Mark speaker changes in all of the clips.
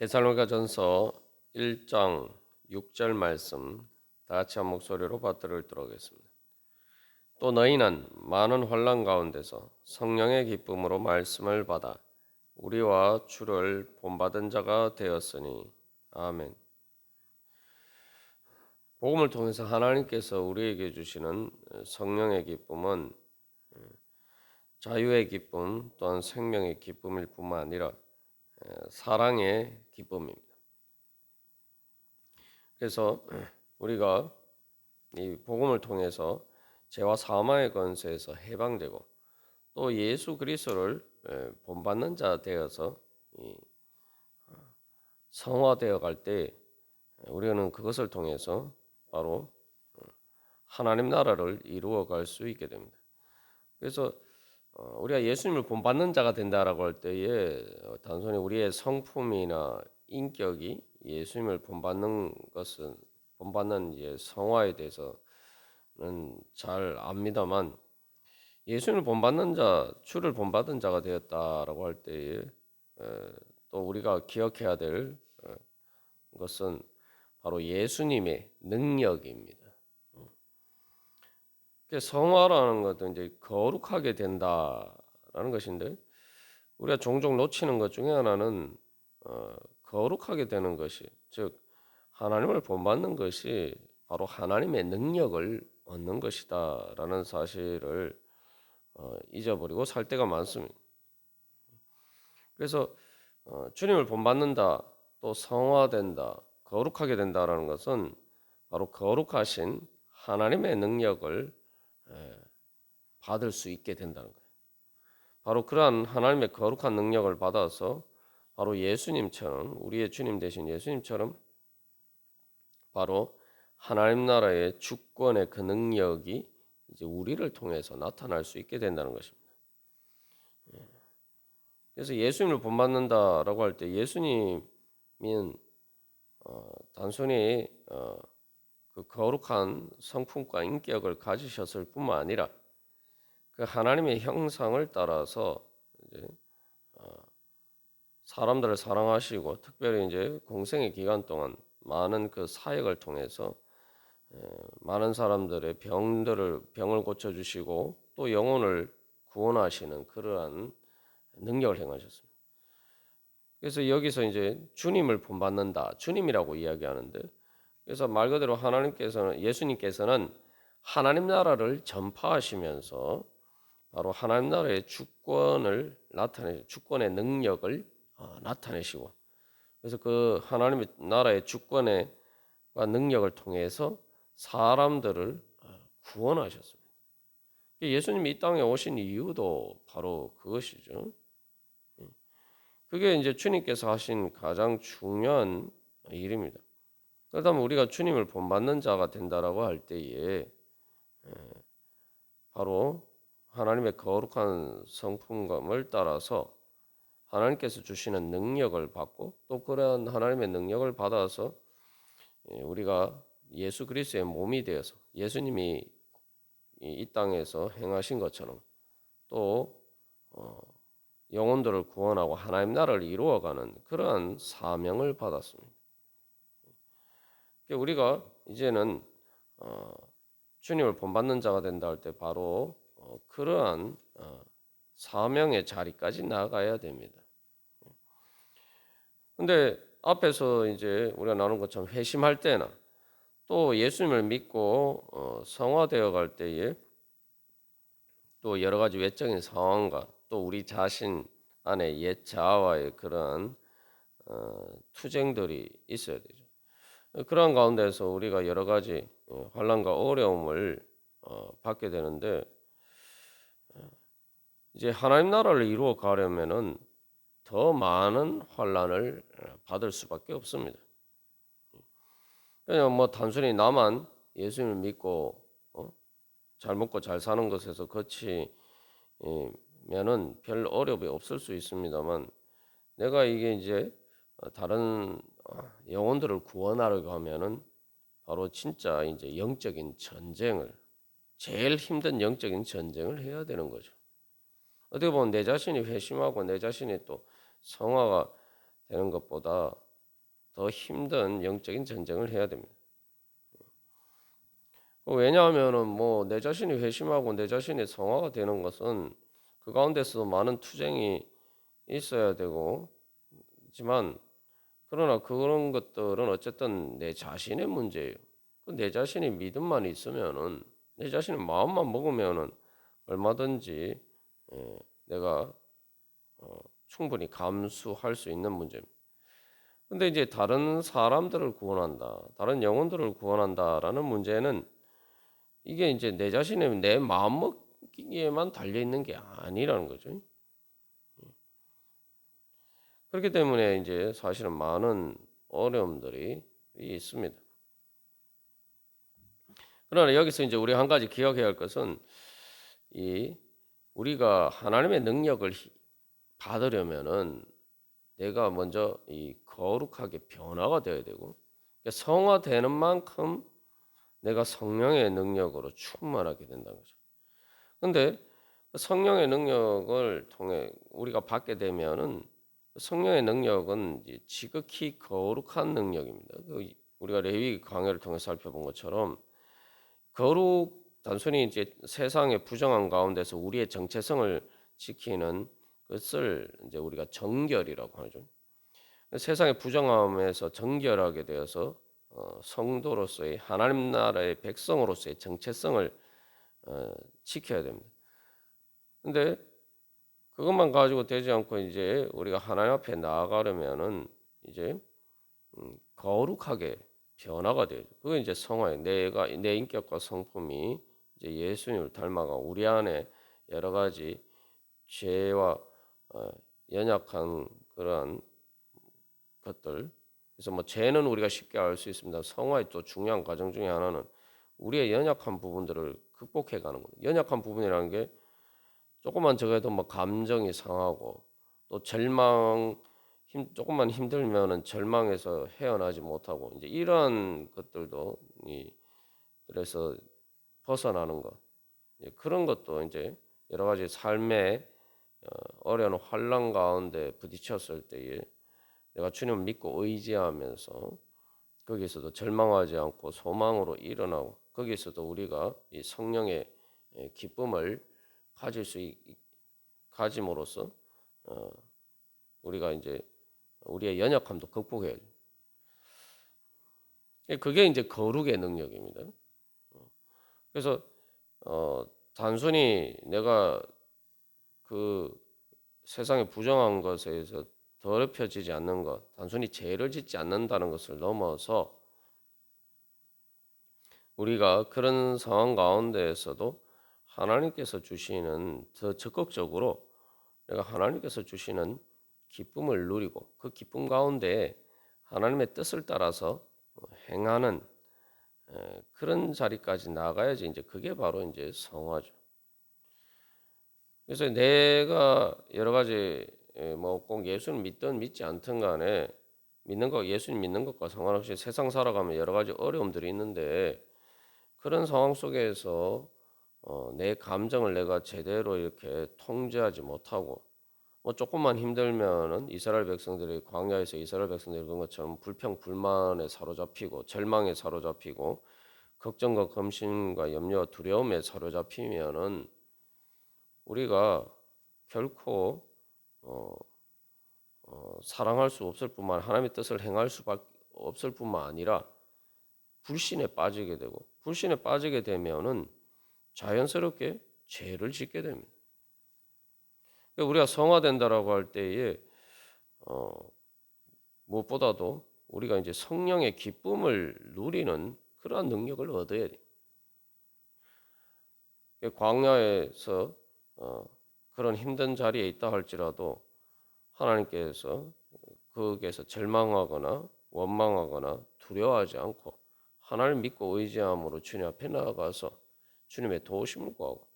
Speaker 1: 데살로니가전서 1장 6절 말씀 다 같이 한 목소리로 받들어 읽도록 하겠습니다. 또 너희는 많은 환난 가운데서 성령의 기쁨으로 말씀을 받아 우리와 주를 본받은 자가 되었으니 아멘. 복음을 통해서 하나님께서 우리에게 주시는 성령의 기쁨은 자유의 기쁨 또한 생명의 기쁨일 뿐만 아니라 사랑의 기쁨입니다. 그래서 우리가 이 복음을 통해서 죄와 사망의 권세에서 해방되고 또 예수 그리스도를 본받는 자 되어서 성화되어 갈 때 우리는 그것을 통해서 바로 하나님 나라를 이루어 갈 수 있게 됩니다. 그래서 우리가 예수님을 본받는 자가 된다라고 할 때에 단순히 우리의 성품이나 인격이 예수님을 본받는 것은 본받는 이제 성화에 대해서는 잘 압니다만 예수님을 본받는 자, 주를 본받은 자가 되었다라고 할 때에 또 우리가 기억해야 될 것은 바로 예수님의 능력입니다. 성화라는 것도 이제 거룩하게 된다라는 것인데 우리가 종종 놓치는 것 중에 하나는 거룩하게 되는 것이 즉 하나님을 본받는 것이 바로 하나님의 능력을 얻는 것이다라는 사실을 잊어버리고 살 때가 많습니다. 그래서 주님을 본받는다, 또 성화된다, 거룩하게 된다라는 것은 바로 거룩하신 하나님의 능력을 받을 수 있게 된다는 거예요. 바로 그러한 하나님의 거룩한 능력을 받아서 바로 예수님처럼 우리의 주님 되신 예수님처럼 바로 하나님 나라의 주권의 그 능력이 이제 우리를 통해서 나타날 수 있게 된다는 것입니다. 그래서 예수님을 본받는다라고 할 때 예수님은 단순히 그 거룩한 성품과 인격을 가지셨을 뿐만 아니라 그 하나님의 형상을 따라서 이제 사람들을 사랑하시고 특별히 이제 공생의 기간 동안 많은 그 사역을 통해서 많은 사람들의 병을 고쳐 주시고 또 영혼을 구원하시는 그러한 능력을 행하셨습니다. 그래서 여기서 이제 주님을 본받는다. 주님이라고 이야기하는데 그래서 말 그대로 예수님께서는 하나님 나라를 전파하시면서 바로 하나님 나라의 주권의 능력을 나타내시고 그래서 그 하나님의 나라의 주권의 능력을 통해서 사람들을 구원하셨습니다. 예수님이 이 땅에 오신 이유도 바로 그것이죠. 그게 이제 주님께서 하신 가장 중요한 일입니다. 그렇다면 우리가 주님을 본받는 자가 된다라고 할 때에 바로 하나님의 거룩한 성품감을 따라서 하나님께서 주시는 능력을 받고 또 그런 하나님의 능력을 받아서 우리가 예수 그리스도의 몸이 되어서 예수님이 이 땅에서 행하신 것처럼 또 영혼들을 구원하고 하나님 나라를 이루어가는 그러한 사명을 받았습니다. 우리가 이제는 주님을 본받는 자가 된다 할 때 바로 그러한 사명의 자리까지 나아가야 됩니다. 근데 앞에서 이제 우리가 나눈 것처럼 회심할 때나 또 예수님을 믿고 성화되어 갈 때에 또 여러 가지 외적인 상황과 또 우리 자신 안에 옛 자아와의 그런 투쟁들이 있어야 되죠. 그러한 가운데서 우리가 여러 가지 환난과 어려움을 받게 되는데 이제 하나님 나라를 이루어 가려면은 더 많은 환난을 받을 수밖에 없습니다. 그냥 뭐 단순히 나만 예수님을 믿고 잘 먹고 잘 사는 것에서 그치면은 별 어려움이 없을 수 있습니다만 내가 이게 이제 다른 영혼들을 구원하려고 하면은 바로 진짜 이제 영적인 전쟁을 제일 힘든 영적인 전쟁을 해야 되는 거죠. 어떻게 보면 내 자신이 회심하고 내 자신이 또 성화가 되는 것보다 더 힘든 영적인 전쟁을 해야 됩니다. 왜냐하면은 뭐 내 자신이 회심하고 내 자신이 성화가 되는 것은 그 가운데서도 많은 투쟁이 있어야 되고 있지만 그러나 그런 것들은 어쨌든 내 자신의 문제예요. 내 자신이 믿음만 있으면은 내 자신의 마음만 먹으면은 얼마든지 내가 충분히 감수할 수 있는 문제입니다. 근데 이제 다른 사람들을 구원한다, 다른 영혼들을 구원한다라는 문제는 이게 이제 내 자신의 내 마음 먹기에만 달려 있는 게 아니라는 거죠. 그렇기 때문에 이제 사실은 많은 어려움들이 있습니다. 그러나 여기서 이제 우리 한 가지 기억해야 할 것은 이 우리가 하나님의 능력을 받으려면은 내가 먼저 이 거룩하게 변화가 되어야 되고 성화되는 만큼 내가 성령의 능력으로 충만하게 된다는 거죠. 근데 성령의 능력을 통해 우리가 받게 되면은 성령의 능력은 이제 지극히 거룩한 능력입니다. 우리가 레위 강해를 통해 살펴본 것처럼 거룩 단순히 이제 세상의 부정한 가운데서 우리의 정체성을 지키는 것을 이제 우리가 정결이라고 하죠. 세상의 부정함에서 정결하게 되어서 성도로서의 하나님 나라의 백성으로서의 정체성을 지켜야 됩니다. 근데 그것만 가지고 되지 않고 이제 우리가 하나님 앞에 나아가려면은 이제 거룩하게 변화가 돼요. 그게 이제 성화예요. 내가 내 인격과 성품이 이제 예수님을 닮아가 우리 안에 여러 가지 죄와 연약한 그러한 것들. 그래서 뭐 죄는 우리가 쉽게 알 수 있습니다. 성화의 또 중요한 과정 중에 하나는 우리의 연약한 부분들을 극복해 가는 겁니다. 연약한 부분이라는 게 조금만 적어도 뭐 감정이 상하고 또 조금만 힘들면은 절망해서 헤어나지 못하고 이제 이런 것들도 그래서 벗어나는 것 그런 것도 이제 여러 가지 삶의 어려운 환란 가운데 부딪혔을 때에 내가 주님을 믿고 의지하면서 거기에서도 절망하지 않고 소망으로 일어나고 거기에서도 우리가 이 성령의 기쁨을 가짐으로써 우리가 이제 우리의 연약함도 극복해야죠. 그게 이제 거룩의 능력입니다. 그래서 단순히 내가 그 세상의 부정한 것에서 더럽혀지지 않는 것, 단순히 죄를 짓지 않는다는 것을 넘어서 우리가 그런 상황 가운데에서도 하나님께서 주시는 더 적극적으로 내가 하나님께서 주시는 기쁨을 누리고 그 기쁨 가운데 하나님의 뜻을 따라서 행하는 그런 자리까지 나가야지 이제 그게 바로 이제 성화죠. 그래서 내가 여러 가지 뭐 꼭 예수를 믿든 믿지 않든 간에 예수님 믿는 것과 상관없이 세상 살아가면 여러 가지 어려움들이 있는데 그런 상황 속에서 내 감정을 내가 제대로 이렇게 통제하지 못하고 뭐 조금만 힘들면은 이스라엘 백성들이 광야에서 이스라엘 백성들이 그런 것처럼 불평 불만에 사로잡히고 절망에 사로잡히고 걱정과 검심과 염려와 두려움에 사로잡히면은 우리가 결코 어, 사랑할 수 없을 뿐만 하나님의 뜻을 행할 수밖에 없을 뿐만 아니라 불신에 빠지게 되고 불신에 빠지게 되면은 자연스럽게 죄를 짓게 됩니다. 우리가 성화된다라고 할 때에 어, 무엇보다도 우리가 이제 성령의 기쁨을 누리는 그러한 능력을 얻어야 돼. 광야에서 그런 힘든 자리에 있다 할지라도 하나님께서 거기에서 절망하거나 원망하거나 두려워하지 않고 하나님 믿고 의지함으로 주님 앞에 나아가서 주님의 도우심을 구하고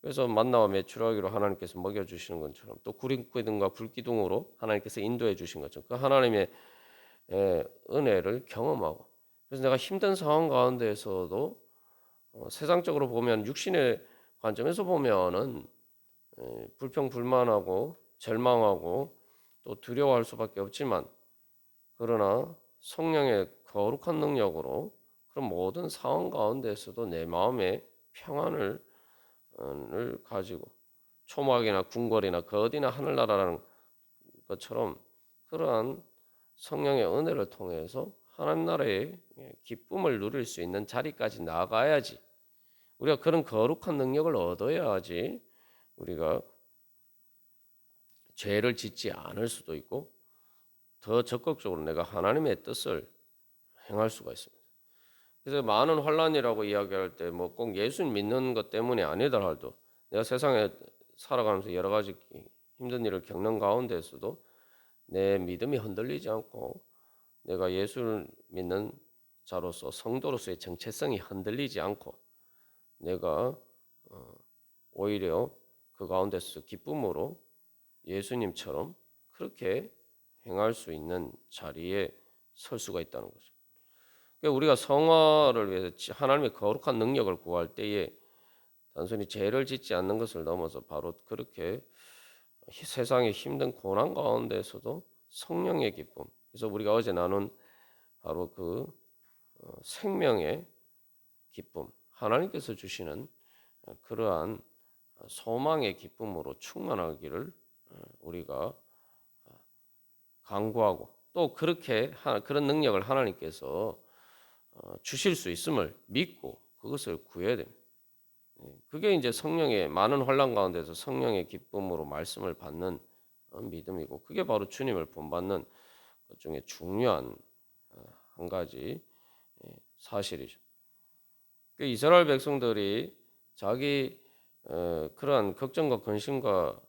Speaker 1: 그래서 만나와 메추라기로 하나님께서 먹여주시는 것처럼 또 구름기둥과 불기둥으로 하나님께서 인도해 주신 것처럼 그 하나님의 은혜를 경험하고 그래서 내가 힘든 상황 가운데에서도 세상적으로 보면 육신의 관점에서 보면은 불평불만하고 절망하고 또 두려워할 수밖에 없지만 그러나 성령의 거룩한 능력으로 그런 모든 상황 가운데에서도 내 마음의 평안을 가지고 초막이나 궁궐이나 그 어디나 하늘나라라는 것처럼 그러한 성령의 은혜를 통해서 하나님 나라의 기쁨을 누릴 수 있는 자리까지 나아가야지 우리가 그런 거룩한 능력을 얻어야지 우리가 죄를 짓지 않을 수도 있고 더 적극적으로 내가 하나님의 뜻을 행할 수가 있습니다. 그래서 많은 환란이라고 이야기할 때 뭐 꼭 예수 믿는 것 때문이 아니더라도 내가 세상에 살아가면서 여러 가지 힘든 일을 겪는 가운데서도 내 믿음이 흔들리지 않고 내가 예수를 믿는 자로서 성도로서의 정체성이 흔들리지 않고 내가 오히려 그 가운데서 기쁨으로 예수님처럼 그렇게 행할 수 있는 자리에 설 수가 있다는 거죠. 그러니까 우리가 성화를 위해서 하나님의 거룩한 능력을 구할 때에 단순히 죄를 짓지 않는 것을 넘어서 바로 그렇게 세상의 힘든 고난 가운데서도 성령의 기쁨. 그래서 우리가 어제 나눈 바로 그 생명의 기쁨, 하나님께서 주시는 그러한 소망의 기쁨으로 충만하기를 우리가 간구하고 또 그렇게 그런 능력을 하나님께서 주실 수 있음을 믿고 그것을 구해야 됩니다. 그게 이제 성령의 많은 환난 가운데서 성령의 기쁨으로 말씀을 받는 믿음이고 그게 바로 주님을 본받는 것 중에 중요한 한 가지 사실이죠. 그 이스라엘 백성들이 자기 그러한 걱정과 근심과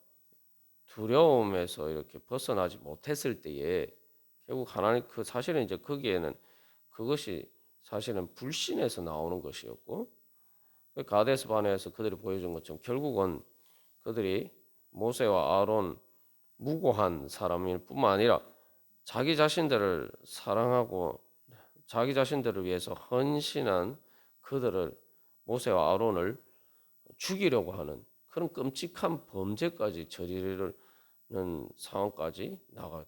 Speaker 1: 두려움에서 이렇게 벗어나지 못했을 때에 결국 하나님 그 사실은 이제 거기에는 그것이 사실은 불신에서 나오는 것이었고 가데스 바네에서 그들이 보여준 것처럼 결국은 그들이 모세와 아론 무고한 사람일 뿐만 아니라 자기 자신들을 사랑하고 자기 자신들을 위해서 헌신한 그들을 모세와 아론을 죽이려고 하는 그런 끔찍한 범죄까지 저지르는 상황까지 나가.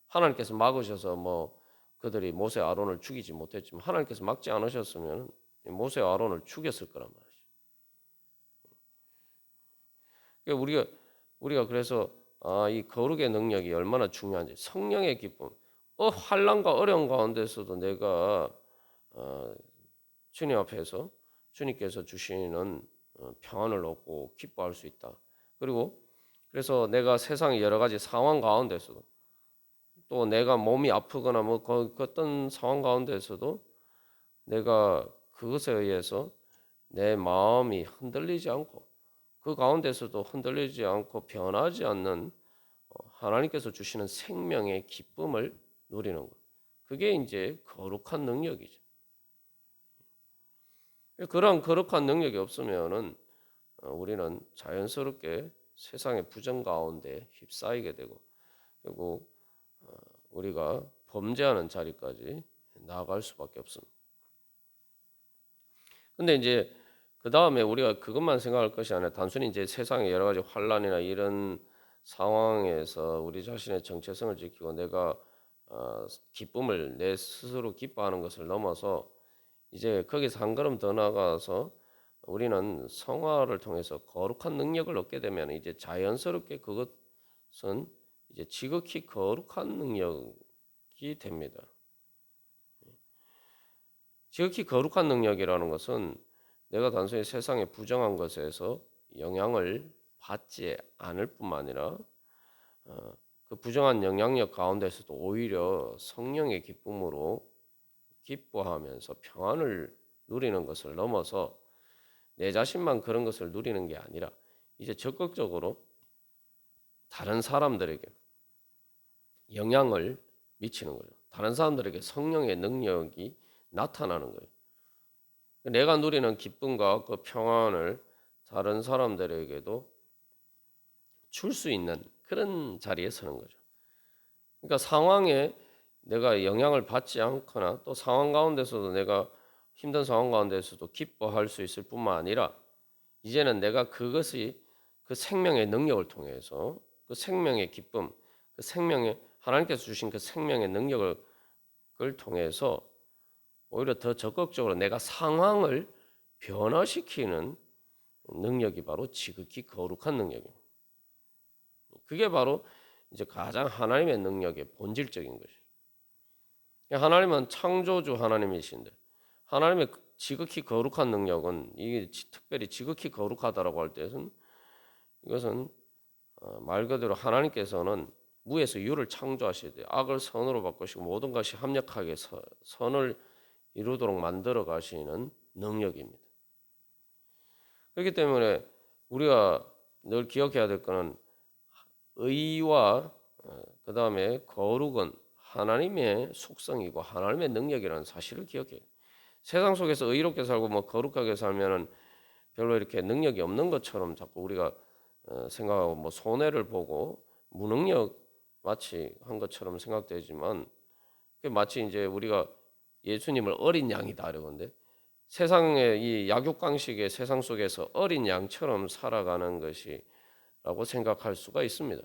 Speaker 1: 하나님께서 막으셔서 뭐 그들이 모세 아론을 죽이지 못했지만 하나님께서 막지 않으셨으면 모세와 아론을 죽였을 거란 말이죠. 그러니까 우리가 그래서 이 거룩의 능력이 얼마나 중요한지 성령의 기쁨. 환난과 어려운 가운데서도 내가 주님 앞에서 주님께서 주시는 평안을 얻고 기뻐할 수 있다. 그리고 그래서 내가 세상의 여러 가지 상황 가운데서도 또 내가 몸이 아프거나 뭐 어떤 상황 가운데서도 내가 그것에 의해서 내 마음이 흔들리지 않고 그 가운데서도 흔들리지 않고 변하지 않는 하나님께서 주시는 생명의 기쁨을 누리는 것. 그게 이제 거룩한 능력이죠. 그런 거룩한 능력이 없으면은 우리는 자연스럽게 세상의 부정 가운데 휩싸이게 되고 결국 우리가 범죄하는 자리까지 나아갈 수밖에 없습니다. 근데 이제 그 다음에 우리가 그것만 생각할 것이 아니라 단순히 이제 세상의 여러 가지 환란이나 이런 상황에서 우리 자신의 정체성을 지키고 내가 기쁨을 내 스스로 기뻐하는 것을 넘어서 이제 거기서 한 걸음 더 나아가서 우리는 성화를 통해서 거룩한 능력을 얻게 되면 이제 자연스럽게 그것은 이제 지극히 거룩한 능력이 됩니다. 지극히 거룩한 능력이라는 것은 내가 단순히 세상의 부정한 것에서 영향을 받지 않을 뿐만 아니라 그 부정한 영향력 가운데서도 오히려 성령의 기쁨으로 기뻐하면서 평안을 누리는 것을 넘어서 내 자신만 그런 것을 누리는 게 아니라 이제 적극적으로 다른 사람들에게 영향을 미치는 거죠. 다른 사람들에게 성령의 능력이 나타나는 거예요. 내가 누리는 기쁨과 그 평안을 다른 사람들에게도 줄 수 있는 그런 자리에 서는 거죠. 그러니까 상황에 내가 영향을 받지 않거나 또 상황 가운데서도 내가 힘든 상황 가운데서도 기뻐할 수 있을 뿐만 아니라 이제는 내가 그것이 그 생명의 능력을 통해서 그 생명의 기쁨, 그 생명의 하나님께서 주신 그 생명의 능력을 통해서 오히려 더 적극적으로 내가 상황을 변화시키는 능력이 바로 지극히 거룩한 능력입니다. 그게 바로 이제 가장 하나님의 능력의 본질적인 것이죠. 하나님은 창조주 하나님이신데 하나님의 지극히 거룩한 능력은 이게 특별히 지극히 거룩하다라고 할 때는 이것은 말 그대로 하나님께서는 무에서 유를 창조하셔야 돼요. 악을 선으로 바꾸시고 모든 것이 합력하게 선을 이루도록 만들어 가시는 능력입니다. 그렇기 때문에 우리가 늘 기억해야 될 것은 의와 그 다음에 거룩은 하나님의 속성이고 하나님의 능력이라는 사실을 기억해요. 세상 속에서 의롭게 살고 뭐 거룩하게 살면은 별로 이렇게 능력이 없는 것처럼 자꾸 우리가 생각하고 뭐 손해를 보고 무능력 마치 한 것처럼 생각되지만 마치 이제 우리가 예수님을 어린 양이다 이러는데 세상의 이 약육강식의 세상 속에서 어린 양처럼 살아가는 것이라고 생각할 수가 있습니다.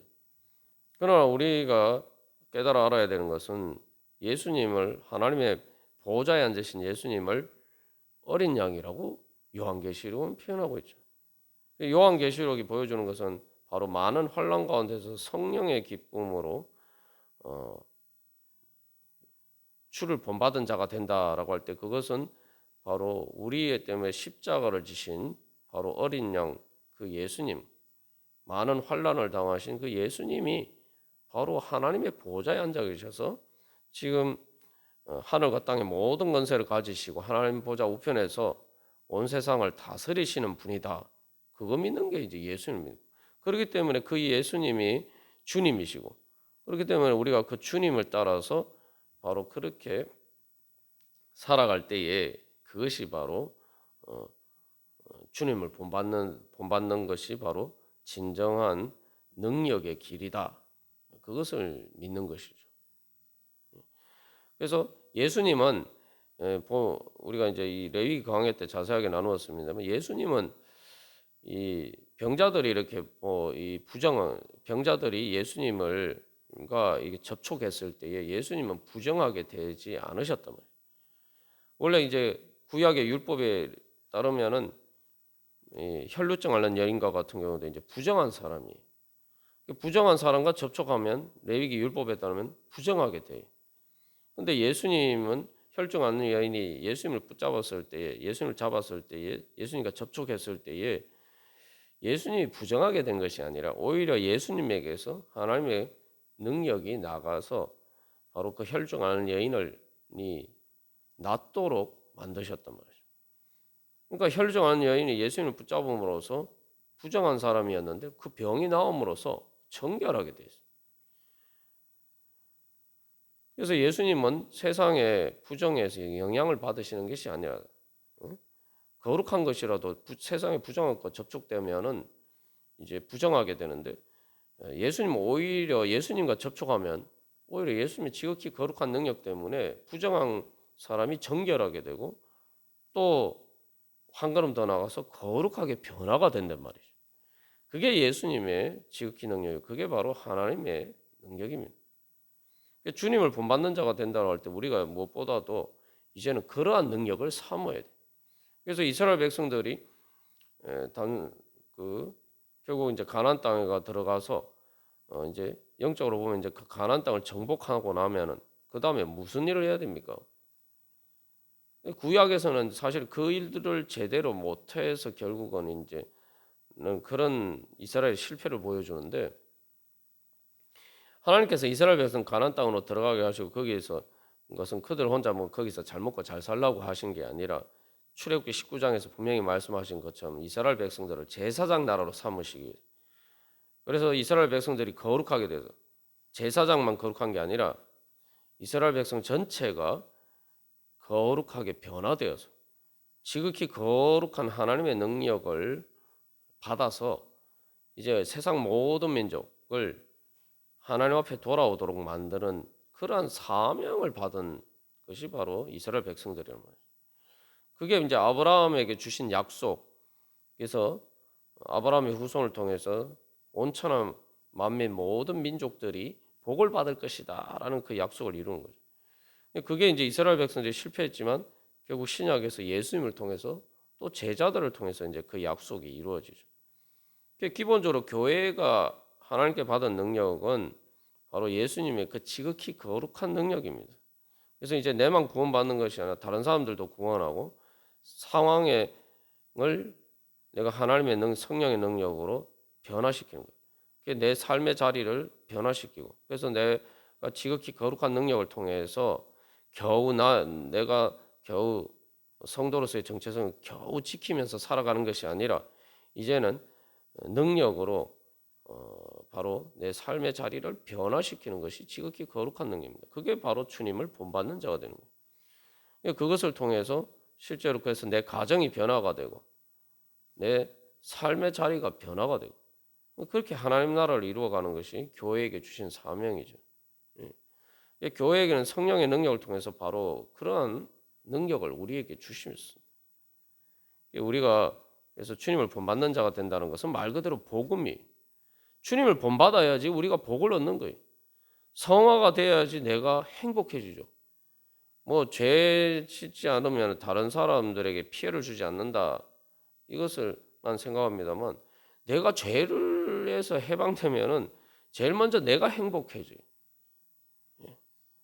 Speaker 1: 그러나 우리가 깨달아 알아야 되는 것은 예수님을 하나님의 보좌에 앉으신 예수님을 어린 양이라고 요한계시록은 표현하고 있죠. 요한계시록이 보여주는 것은 바로 많은 환난 가운데서 성령의 기쁨으로 주를 본받은 자가 된다라고 할 때 그것은 바로 우리 때문에 십자가를 지신 바로 어린 양 그 예수님, 많은 환난을 당하신 그 예수님이 바로 하나님의 보좌에 앉아 계셔서 지금 하늘과 땅의 모든 권세를 가지시고 하나님 보좌 우편에서 온 세상을 다스리시는 분이다. 그거 믿는 게 이제 예수님입니다. 그렇기 때문에 그 예수님이 주님이시고 그렇기 때문에 우리가 그 주님을 따라서 바로 그렇게 살아갈 때에 그것이 바로 주님을 본받는 것이 바로 진정한 능력의 길이다. 그것을 믿는 것이죠. 그래서 예수님은 우리가 이제 이 레위 강해 때 자세하게 나누었습니다만 예수님은 이 병자들이 이렇게 이 병자들이 예수님을과 이게 접촉했을 때에 예수님은 부정하게 되지 않으셨단 말이에요. 원래 이제 구약의 율법에 따르면은 혈루증 앓는 여인과 같은 경우도 이제 부정한 사람이 부정한 사람과 접촉하면 레위기 율법에 따르면 부정하게 돼요. 근데 예수님은 혈증 앓는 여인이 예수님을 붙잡았을 때에 예수님을 잡았을 때에 예수님과 접촉했을 때에 예수님이 부정하게 된 것이 아니라 오히려 예수님에게서 하나님의 능력이 나가서 바로 그 혈증 앓는 여인을 낫도록 만드셨단 말이죠. 그러니까 혈증 앓는 여인이 예수님을 붙잡음으로써 부정한 사람이었는데 그 병이 나옴으로써 정결하게 되었어요. 그래서 예수님은 세상의 부정에서 영향을 받으시는 것이 아니라 거룩한 것이라도 세상의 부정한 것 접촉되면은 이제 부정하게 되는데 예수님은 오히려 예수님과 접촉하면 오히려 예수님의 지극히 거룩한 능력 때문에 부정한 사람이 정결하게 되고 또 한 걸음 더 나가서 거룩하게 변화가 된단 말이죠. 그게 예수님의 지극히 능력이에요. 그게 바로 하나님의 능력입니다. 주님을 본받는 자가 된다고 할 때 우리가 무엇보다도 이제는 그러한 능력을 사모해야 돼. 그래서 이스라엘 백성들이 결국 이제 가나안 땅에 들어가서 이제 영적으로 보면 이제 그 가나안 땅을 정복하고 나면은 그 다음에 무슨 일을 해야 됩니까? 구약에서는 사실 그 일들을 제대로 못해서 결국은 이제 그런 이스라엘 실패를 보여주는데 하나님께서 이스라엘 백성 가나안 땅으로 들어가게 하시고 거기에서 것은 그들 혼자 뭐 거기서 잘 먹고 잘 살라고 하신 게 아니라 출애굽기 19장에서 분명히 말씀하신 것처럼 이스라엘 백성들을 제사장 나라로 삼으시기 위해서 그래서 이스라엘 백성들이 거룩하게 돼서 제사장만 거룩한 게 아니라 이스라엘 백성 전체가 거룩하게 변화되어서 지극히 거룩한 하나님의 능력을 받아서 이제 세상 모든 민족을 하나님 앞에 돌아오도록 만드는 그러한 사명을 받은 것이 바로 이스라엘 백성들이란 말이에요. 그게 이제 아브라함에게 주신 약속. 그래서 아브라함의 후손을 통해서 온천한 만민 모든 민족들이 복을 받을 것이다라는 그 약속을 이루는 거죠. 그게 이제 이스라엘 백성들이 실패했지만 결국 신약에서 예수님을 통해서 또 제자들을 통해서 이제 그 약속이 이루어지죠. 기본적으로 교회가 하나님께 받은 능력은 바로 예수님의 그 지극히 거룩한 능력입니다. 그래서 이제 내만 구원받는 것이 아니라 다른 사람들도 구원하고 상황을 내가 하나님의 성령의 능력으로 변화시키는 거예요. 그게 내 삶의 자리를 변화시키고, 그래서 내가 지극히 거룩한 능력을 통해서 내가 겨우 성도로서의 정체성을 겨우 지키면서 살아가는 것이 아니라 이제는 능력으로 바로 내 삶의 자리를 변화시키는 것이 지극히 거룩한 능력입니다. 그게 바로 주님을 본받는 자가 되는 거예요. 그것을 통해서 실제로 그래서 내 가정이 변화가 되고 내 삶의 자리가 변화가 되고 그렇게 하나님 나라를 이루어가는 것이 교회에게 주신 사명이죠. 교회에게는 성령의 능력을 통해서 바로 그러한 능력을 우리에게 주시면서 우리가 그래서 주님을 본받는 자가 된다는 것은 말 그대로 복음이 주님을 본받아야지 우리가 복을 얻는 거예요. 성화가 돼야지 내가 행복해지죠. 뭐 죄 짓지 않으면 다른 사람들에게 피해를 주지 않는다. 이것을만 생각합니다만 내가 죄를 해서 해방되면은 제일 먼저 내가 행복해져요.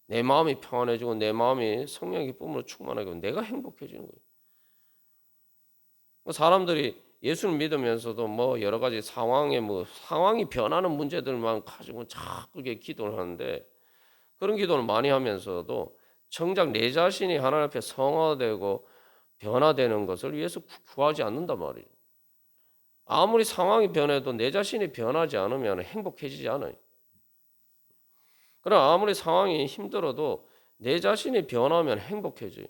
Speaker 1: 내 마음이 평안해지고 내 마음이 성령의 기쁨으로 충만하고 내가 행복해지는 거예요. 사람들이 예수를 믿으면서도 뭐 여러 가지 상황이 변하는 문제들만 가지고 자꾸 기도를 하는데 그런 기도를 많이 하면서도 정작 내 자신이 하나님 앞에 성화되고 변화되는 것을 위해서 구하지 않는단 말이에요. 아무리 상황이 변해도 내 자신이 변하지 않으면 행복해지지 않아요. 그러나 아무리 상황이 힘들어도 내 자신이 변하면 행복해져요.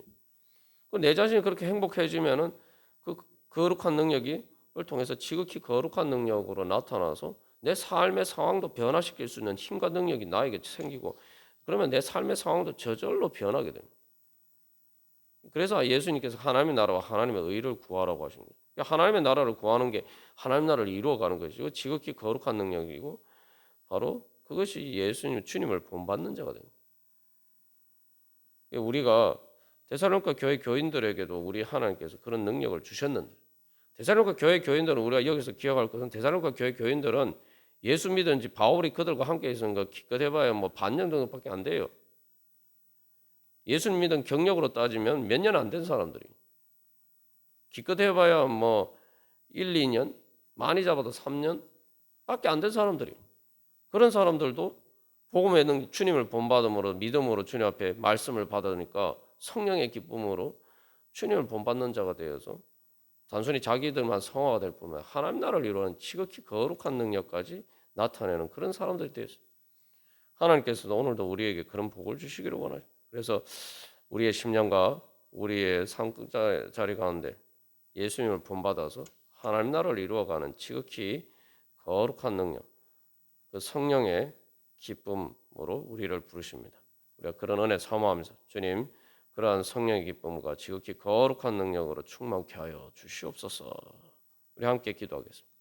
Speaker 1: 내 자신이 그렇게 행복해지면은 그 거룩한 능력을 통해서 지극히 거룩한 능력으로 나타나서 내 삶의 상황도 변화시킬 수 있는 힘과 능력이 나에게 생기고 그러면 내 삶의 상황도 저절로 변하게 됩니다. 그래서 예수님께서 하나님의 나라와 하나님의 의를 구하라고 하신 거예요. 하나님의 나라를 구하는 게 하나님의 나라를 이루어가는 것이고 지극히 거룩한 능력이고 바로 그것이 예수님 주님을 본받는 자가 됩니다. 우리가 데살로니가 교회 교인들에게도 우리 하나님께서 그런 능력을 주셨는데 데살로니가 교회 교인들은 우리가 여기서 기억할 것은 데살로니가 교회 교인들은 예수 믿은 지 바울이 그들과 함께 있은 거 기껏 해봐야 뭐 반년 정도밖에 안 돼요. 예수 믿은 경력으로 따지면 몇 년 안 된 사람들이 기껏 해봐야 뭐 1, 2년 많이 잡아도 3년밖에 안 된 사람들이 그런 사람들도 복음의 능 주님을 본받음으로 믿음으로 주님 앞에 말씀을 받으니까 성령의 기쁨으로 주님을 본받는 자가 되어서 단순히 자기들만 성화가 될 뿐만 아니라 하나님 나라를 이루는 지극히 거룩한 능력까지 나타내는 그런 사람들이 되었어요. 하나님께서도 오늘도 우리에게 그런 복을 주시기를 원하죠. 그래서 우리의 심령과 우리의 삶 자리 가운데 예수님을 본받아서 하나님 나라를 이루어가는 지극히 거룩한 능력, 그 성령의 기쁨으로 우리를 부르십니다. 우리가 그런 은혜 사모하면서 주님 그러한 성령의 기쁨과 지극히 거룩한 능력으로 충만케 하여 주시옵소서. 우리 함께 기도하겠습니다.